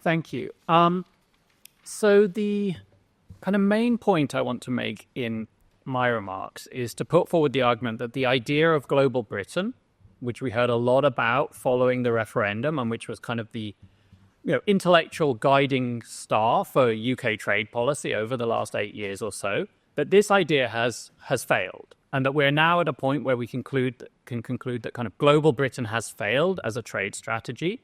Thank you. So the kind of main point I want to make in my remarks is to put forward the argument that the idea of global Britain, which we heard a lot about following the referendum and which was kind of the intellectual guiding star for UK trade policy over the last 8 years or so, that this idea has failed, and that we're now at a point where we can conclude that kind of global Britain has failed as a trade strategy,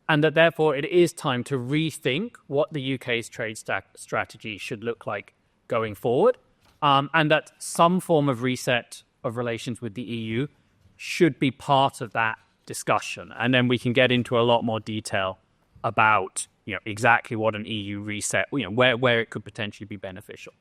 and that therefore it is time to rethink what the UK's trade strategy should look like going forward, and that some form of reset of relations with the EU should be part of that discussion. And then we can get into a lot more detail about exactly what an EU reset, where it could potentially be beneficial.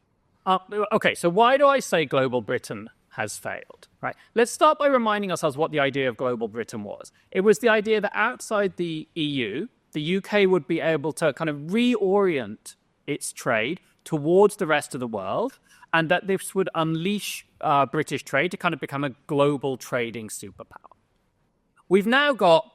Okay, so why do I say global Britain has failed? Right. Let's start by reminding ourselves what the idea of global Britain was. It was the idea that outside the EU, the UK would be able to kind of reorient its trade towards the rest of the world, and that this would unleash British trade to kind of become a global trading superpower. We've now got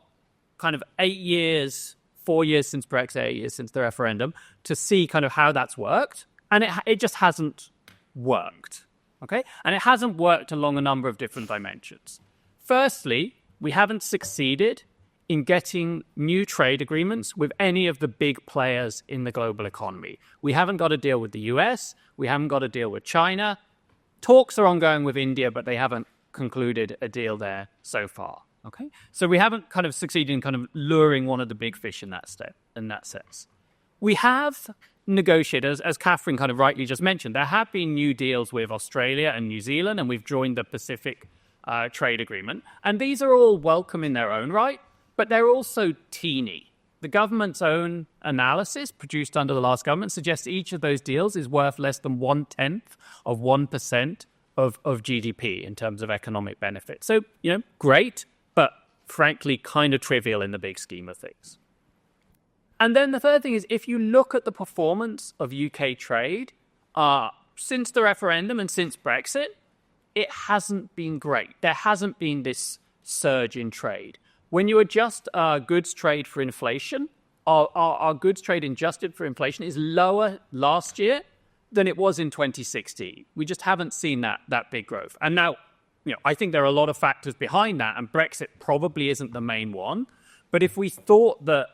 kind of 8 years, 4 years since Brexit, 8 years since the referendum, to see kind of how that's worked. And it just hasn't worked, okay? And it hasn't worked along a number of different dimensions. Firstly, we haven't succeeded in getting new trade agreements with any of the big players in the global economy. We haven't got a deal with the US. We haven't got a deal with China. Talks are ongoing with India, but they haven't concluded a deal there so far, okay? So we haven't kind of succeeded in kind of luring one of the big fish in that sense. We have negotiated, as Catherine kind of rightly just mentioned, there have been new deals with Australia and New Zealand, and we've joined the Pacific Trade Agreement. And these are all welcome in their own right, but they're also teeny. The government's own analysis produced under the last government suggests each of those deals is worth less than 0.1% of GDP in terms of economic benefit. So, great, but frankly, kind of trivial in the big scheme of things. And then the third thing is, if you look at the performance of UK trade since the referendum and since Brexit, it hasn't been great. There hasn't been this surge in trade. When you adjust goods trade for inflation, our goods trade adjusted for inflation is lower last year than it was in 2016. We just haven't seen that big growth. And now, I think there are a lot of factors behind that, and Brexit probably isn't the main one. But if we thought that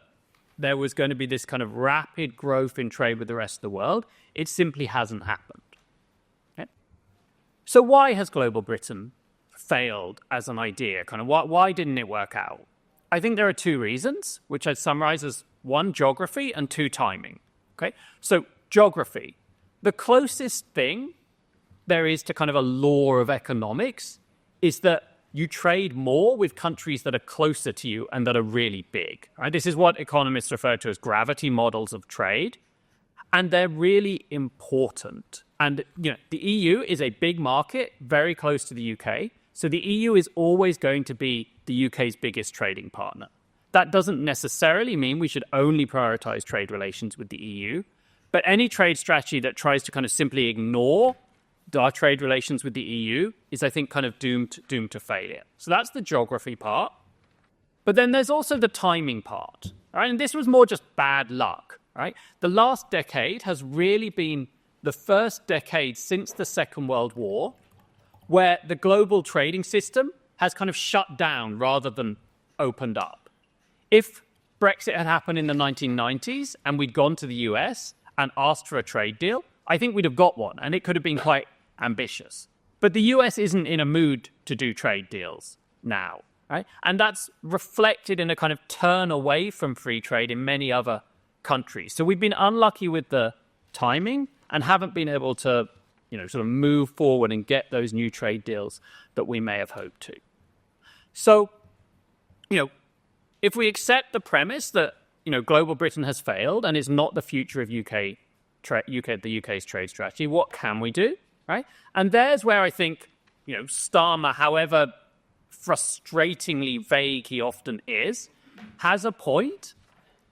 there was going to be this kind of rapid growth in trade with the rest of the world, it simply hasn't happened. Okay? So why has global Britain failed as an idea? Kind of why didn't it work out? I think there are two reasons, which I'd summarize as 1, geography, and 2, timing. Okay? So geography. The closest thing there is to kind of a law of economics is that you trade more with countries that are closer to you and that are really big. Right? This is what economists refer to as gravity models of trade, and they're really important. And the EU is a big market, very close to the UK, so the EU is always going to be the UK's biggest trading partner. That doesn't necessarily mean we should only prioritize trade relations with the EU, but any trade strategy that tries to kind of simply ignore our trade relations with the EU is, I think, kind of doomed to failure. So that's the geography part. But then there's also the timing part, right? And this was more just bad luck, right? The last decade has really been the first decade since the Second World War where the global trading system has kind of shut down rather than opened up. If Brexit had happened in the 1990s and we'd gone to the US and asked for a trade deal, I think we'd have got one, and it could have been quite ambitious. But the US isn't in a mood to do trade deals now, right? And that's reflected in a kind of turn away from free trade in many other countries. So we've been unlucky with the timing and haven't been able to, sort of move forward and get those new trade deals that we may have hoped to. So, if we accept the premise that, global Britain has failed and is not the future of the UK's trade strategy, what can we do? Right? And there's where I think, Starmer, however frustratingly vague he often is, has a point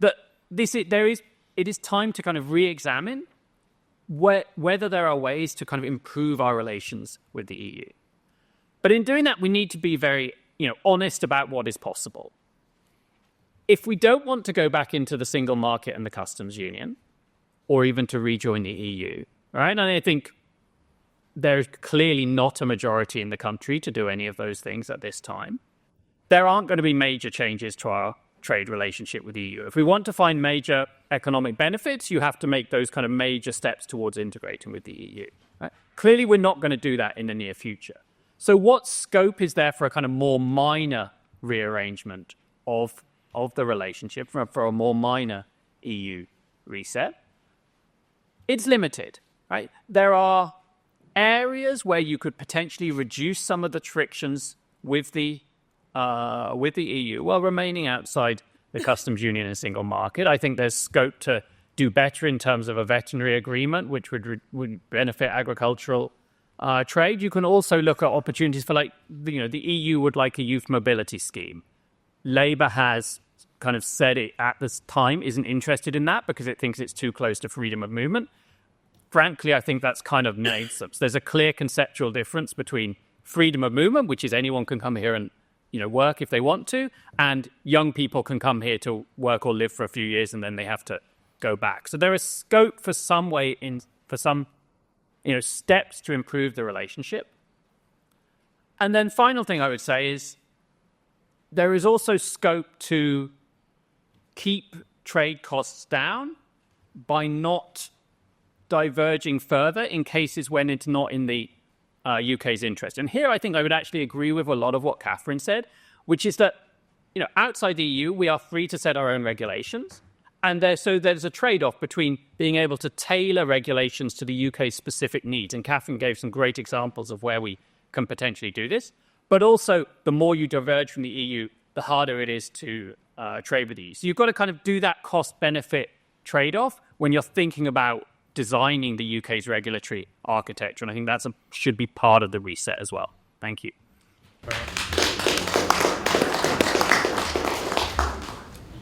that it is time to kind of re-examine whether there are ways to kind of improve our relations with the EU. But in doing that, we need to be very, honest about what is possible. if we don't want to go back into the single market and the customs union, or even to rejoin the EU, right? And I think there's clearly not a majority in the country to do any of those things at this time. There aren't going to be major changes to our trade relationship with the EU. If we want to find major economic benefits, you have to make those kind of major steps towards integrating with the EU. Right? Clearly, we're not going to do that in the near future. So what scope is there for a kind of more minor rearrangement of the relationship, for a more minor EU reset? It's limited, right? There are areas where you could potentially reduce some of the frictions with the EU while remaining outside the customs union and single market. I think there's scope to do better in terms of a veterinary agreement, which would benefit agricultural trade. You can also look at opportunities for, like, the EU would like a youth mobility scheme. Labour has kind of said it at this time isn't interested in that because it thinks it's too close to freedom of movement. Frankly, I think that's kind of nonsense. There's a clear conceptual difference between freedom of movement, which is anyone can come here and work if they want to, and young people can come here to work or live for a few years and then they have to go back. So there is scope for some steps to improve the relationship. And then final thing I would say is there is also scope to keep trade costs down by not diverging further in cases when it's not in the UK's interest. And here I think I would actually agree with a lot of what Catherine said, which is that outside the EU, we are free to set our own regulations. And there's a trade-off between being able to tailor regulations to the UK's specific needs. And Catherine gave some great examples of where we can potentially do this. But also, the more you diverge from the EU, the harder it is to trade with the EU. So you've got to kind of do that cost-benefit trade-off when you're thinking about designing the UK's regulatory architecture. And I think that should be part of the reset as well. Thank you.